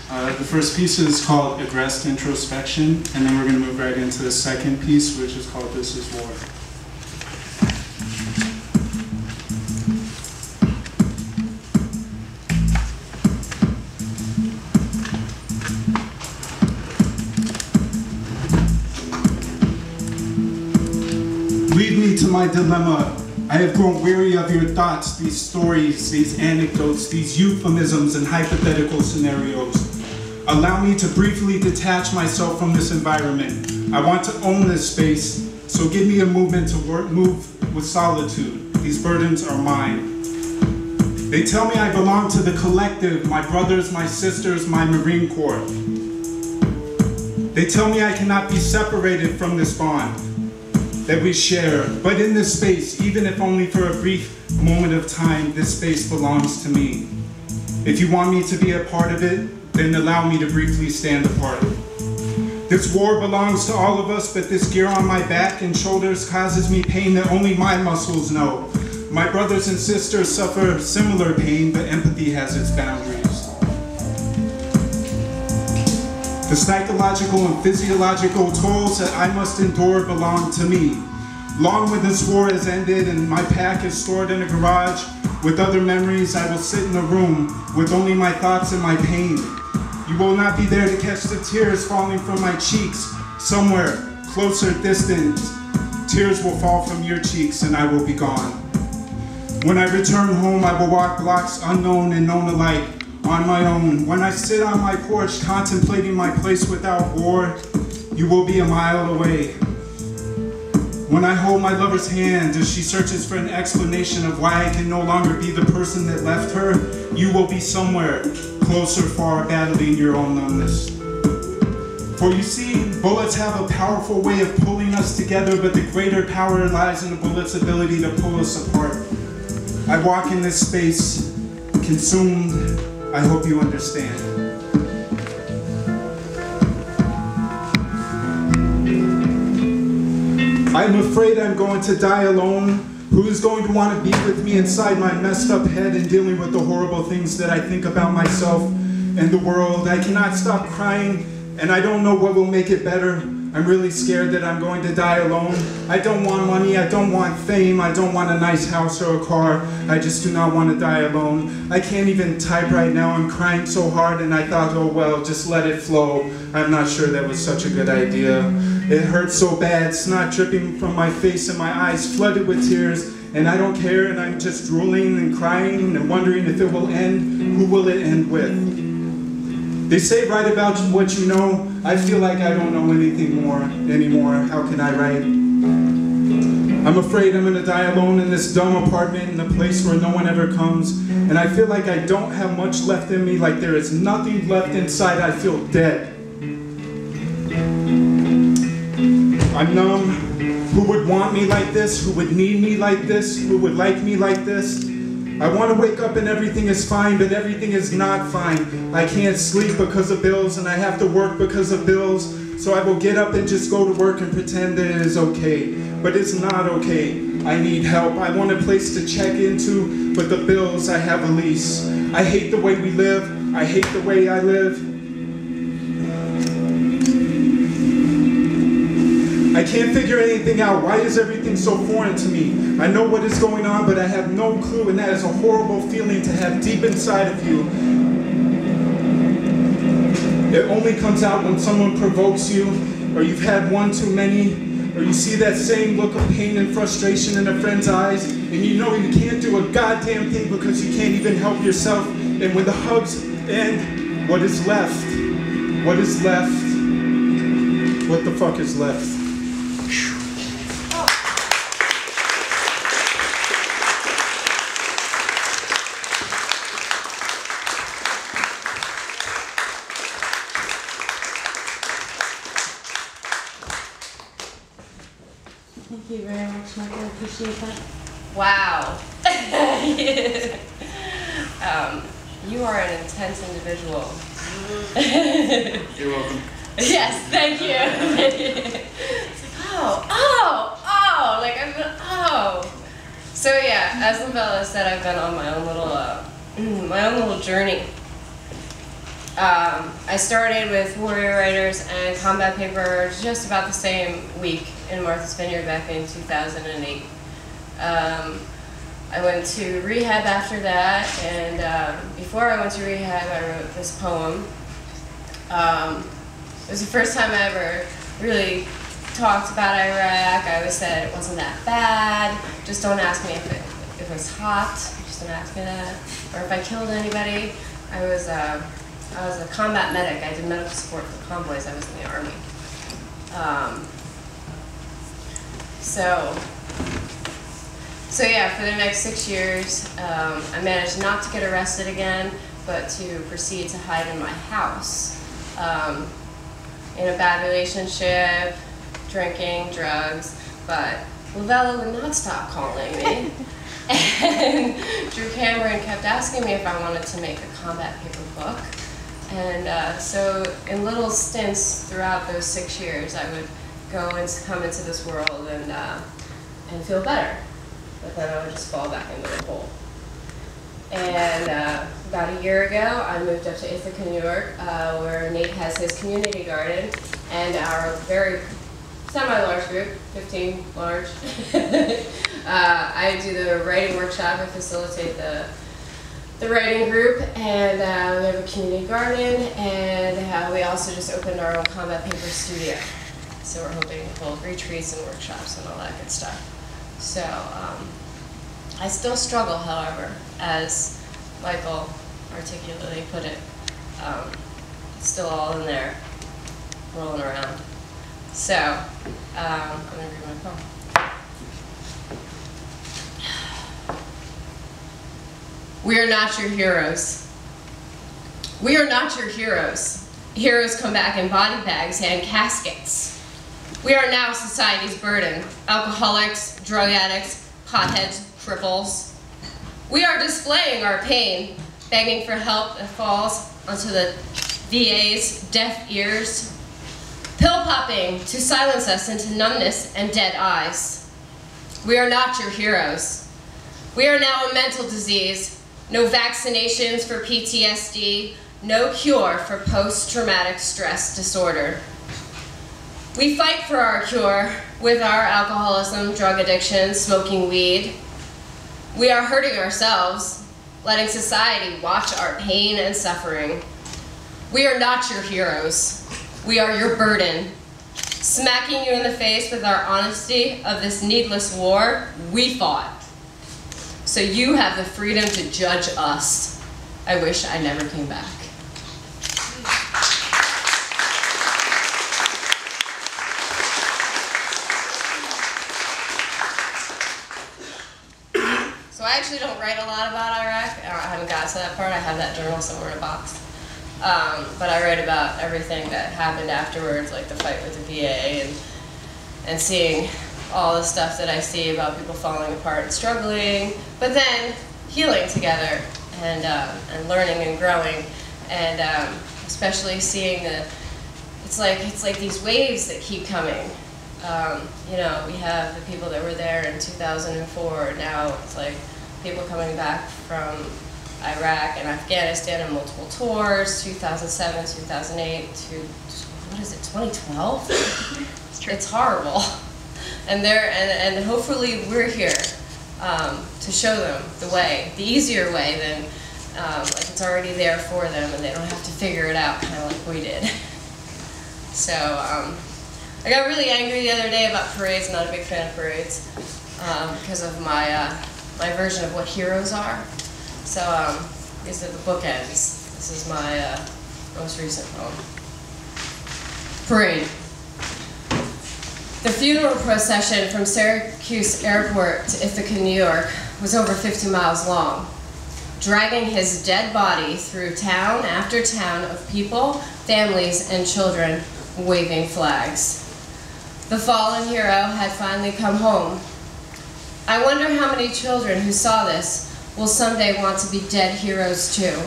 The first piece is called Aggressed Introspection, and then we're going to move right into the second piece, which is called This Is War. Lead me to my dilemma. I have grown weary of your thoughts, these stories, these anecdotes, these euphemisms and hypothetical scenarios. Allow me to briefly detach myself from this environment. I want to own this space, so give me a movement to move with solitude. These burdens are mine. They tell me I belong to the collective, my brothers, my sisters, my Marine Corps. They tell me I cannot be separated from this bond that we share, but in this space, even if only for a brief moment of time, this space belongs to me. If you want me to be a part of it, then allow me to briefly stand apart. This war belongs to all of us, but this gear on my back and shoulders causes me pain that only my muscles know. My brothers and sisters suffer similar pain, but empathy has its boundaries. The psychological and physiological tolls that I must endure belong to me. Long when this war has ended and my pack is stored in a garage with other memories, I will sit in a room with only my thoughts and my pain. You will not be there to catch the tears falling from my cheeks. Somewhere, closer, distant, tears will fall from your cheeks and I will be gone. When I return home, I will walk blocks unknown and known alike. On my own. When I sit on my porch contemplating my place without war, you will be a mile away. When I hold my lover's hand as she searches for an explanation of why I can no longer be the person that left her, you will be somewhere closer, far, battling your own numbness. For you see, bullets have a powerful way of pulling us together, but the greater power lies in the bullet's ability to pull us apart. I walk in this space, consumed. I hope you understand. I'm afraid I'm going to die alone. Who's going to want to be with me inside my messed up head and dealing with the horrible things that I think about myself and the world? I cannot stop crying, and I don't know what will make it better. I'm really scared that I'm going to die alone. I don't want money, I don't want fame, I don't want a nice house or a car. I just do not want to die alone. I can't even type right now, I'm crying so hard, and I thought, oh well, just let it flow. I'm not sure that was such a good idea. It hurts so bad, snot dripping from my face and my eyes flooded with tears, and I don't care, and I'm just drooling and crying and wondering if it will end. Who will it end with? They say write about what you know. I feel like I don't know anything more anymore. How can I write? I'm afraid I'm gonna die alone in this dumb apartment in a place where no one ever comes. And I feel like I don't have much left in me, like there is nothing left inside. I feel dead. I'm numb. Who would want me like this? Who would need me like this? Who would like me like this? I want to wake up and everything is fine, but everything is not fine. I can't sleep because of bills, and I have to work because of bills. So I will get up and just go to work and pretend that it is okay. But it's not okay. I need help. I want a place to check into, but the bills, I have a lease. I hate the way we live. I hate the way I live. I can't figure anything out. Why is everything so foreign to me? I know what is going on, but I have no clue, and that is a horrible feeling to have deep inside of you. It only comes out when someone provokes you, or you've had one too many, or you see that same look of pain and frustration in a friend's eyes, and you know you can't do a goddamn thing because you can't even help yourself. And when the hugs end, what is left? What is left? What the fuck is left? Thank you very much, Michael. I appreciate that. Wow. You are an intense individual. You're welcome. Yes, thank you. It's like, like I've been, So yeah, as Lavella said, I've been on my own little journey. I started with Warrior Writers and Combat Paper just about the same week in Martha's Vineyard back in 2008. I went to rehab after that, and before I went to rehab, I wrote this poem. It was the first time I ever really talked about Iraq. I always said it wasn't that bad. Just don't ask me if it was hot. Just don't ask me that. Or if I killed anybody. I was a combat medic. I did medical support for convoys. I was in the Army. So yeah, for the next 6 years, I managed not to get arrested again, but to proceed to hide in my house. In a bad relationship, drinking, drugs, but Lavella would not stop calling me. And Drew Cameron kept asking me if I wanted to make a combat paper book. And so in little stints throughout those 6 years, I would go and come into this world and feel better. But then I would just fall back into the hole. And about a year ago, I moved up to Ithaca, New York, where Nate has his community garden, and our very semi-large group, 15 large. I do the writing workshop, I facilitate the writing group, and we have a community garden, and we also just opened our own combat paper studio. So we're hoping to hold retreats and workshops and all that good stuff. So I still struggle, however, as Michael articulately put it. It's still all in there, rolling around. So I'm going to read my poem. We are not your heroes. We are not your heroes. Heroes come back in body bags and caskets. We are now society's burden. Alcoholics, drug addicts, potheads, cripples. We are displaying our pain, begging for help that falls onto the VA's deaf ears. Pill popping to silence us into numbness and dead eyes. We are not your heroes. We are now a mental disease. No vaccinations for PTSD, no cure for post-traumatic stress disorder. We fight for our cure with our alcoholism, drug addiction, smoking weed. We are hurting ourselves, letting society watch our pain and suffering. We are not your heroes. We are your burden. Smacking you in the face with our honesty of this needless war we fought. So you have the freedom to judge us. I wish I never came back. So I actually don't write a lot about Iraq. I haven't got to that part. I have that journal somewhere in a box. But I write about everything that happened afterwards, like the fight with the VA and seeing all the stuff that I see about people falling apart and struggling, but then healing together and learning and growing, and especially seeing it's like these waves that keep coming. You know, we have the people that were there in 2004. Now it's like people coming back from Iraq and Afghanistan on multiple tours, 2007, 2008, to, what is it, 2012? It's true. It's horrible. And hopefully we're here to show them the way, the easier way than like it's already there for them and they don't have to figure it out, kind of like we did. So I got really angry the other day about parades. I'm not a big fan of parades because of my my version of what heroes are. So these are the bookends. This is my most recent poem. Parade. The funeral procession from Syracuse Airport to Ithaca, New York was over 50 miles long, dragging his dead body through town after town of people, families, and children waving flags. The fallen hero had finally come home. I wonder how many children who saw this will someday want to be dead heroes too.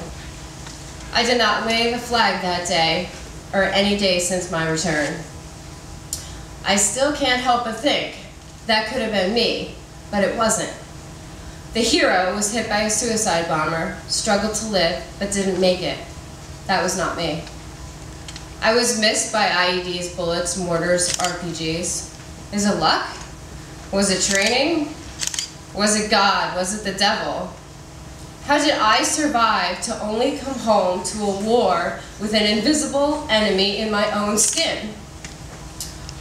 I did not wave a flag that day, or any day since my return. I still can't help but think that could have been me, but it wasn't. The hero was hit by a suicide bomber, struggled to live, but didn't make it. That was not me. I was missed by IEDs, bullets, mortars, RPGs. Is it luck? Was it training? Was it God? Was it the devil? How did I survive to only come home to a war with an invisible enemy in my own skin?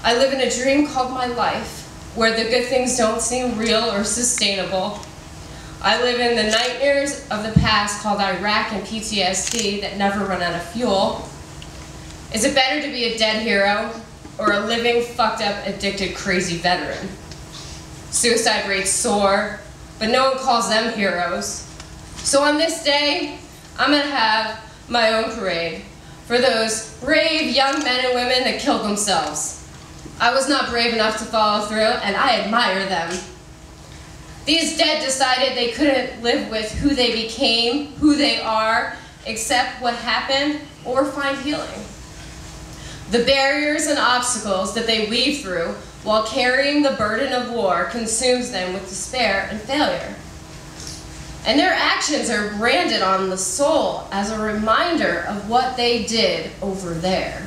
I live in a dream called my life, where the good things don't seem real or sustainable. I live in the nightmares of the past called Iraq and PTSD that never run out of fuel. Is it better to be a dead hero or a living, fucked up, addicted, crazy veteran? Suicide rates soar, but no one calls them heroes. So on this day, I'm gonna have my own parade for those brave young men and women that killed themselves. I was not brave enough to follow through, and I admire them. These dead decided they couldn't live with who they became, who they are, accept what happened, or find healing. The barriers and obstacles that they weave through while carrying the burden of war consumes them with despair and failure. And their actions are branded on the soul as a reminder of what they did over there.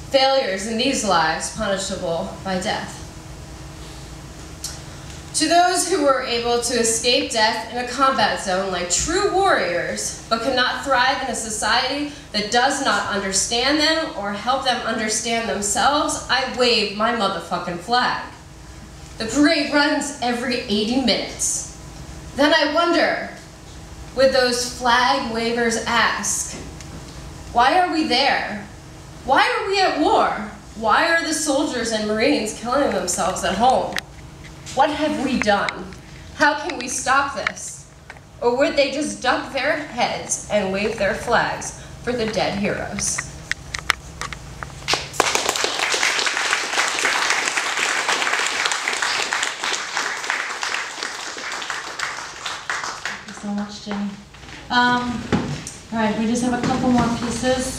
Failures in these lives punishable by death. To those who were able to escape death in a combat zone like true warriors, but cannot thrive in a society that does not understand them or help them understand themselves, I wave my motherfucking flag. The parade runs every 80 minutes. Then I wonder, would those flag wavers ask, why are we there? Why are we at war? Why are the soldiers and Marines killing themselves at home? What have we done? How can we stop this? Or would they just duck their heads and wave their flags for the dead heroes? Thank you so much, Jenny. All right, we just have a couple more pieces.